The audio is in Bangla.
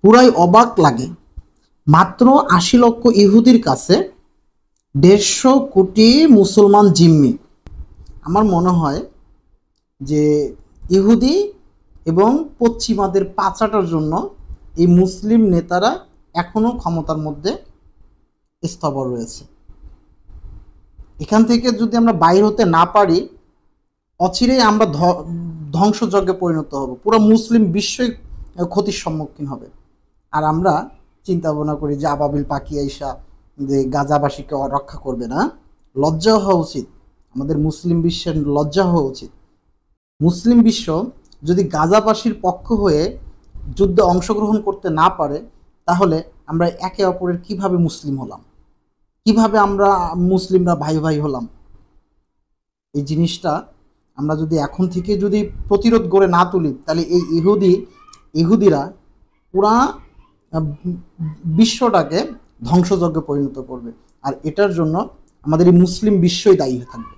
পুরাই অবাক লাগে। মাত্র ৮০ লক্ষ ইহুদির কাছে ১৫০ কোটি মুসলমান জিম্মি। আমার মনে হয় যে ইহুদি এবং পশ্চিমাদের পাচাটার জন্য এই মুসলিম নেতারা এখনও ক্ষমতার মধ্যে স্থবর রয়েছে। এখান থেকে যদি আমরা বাইর হতে না পারি, অচিরেই আমরা ধ্বংসযজ্ঞে পরিণত হব। পুরো মুসলিম বিশ্বই ক্ষতির সম্মুখীন হবে। আর আমরা চিন্তা ভাবনা করি যে আবাবিল পাখি আইসা যে গাজাবাসীকে রক্ষা করবে না। লজ্জা হওয়া উচিত, আমাদের মুসলিম বিশ্বের লজ্জা হওয়া উচিত। মুসলিম বিশ্ব যদি গাজাবাসীর পক্ষ হয়ে যুদ্ধে অংশগ্রহণ করতে না পারে, তাহলে আমরা একে অপরের কিভাবে মুসলিম হলাম, কিভাবে আমরা মুসলিমরা ভাই ভাই হলাম? এই জিনিসটা আমরা যদি এখন থেকে যদি প্রতিরোধ গড়ে না তুলি, তাহলে এই ইহুদিরা পুরা বিশ্বটাকে ধ্বংসযজ্ঞে পরিণত করবে। আর এটার জন্য আমাদের এই মুসলিম বিশ্বই দায়ী থাকবে।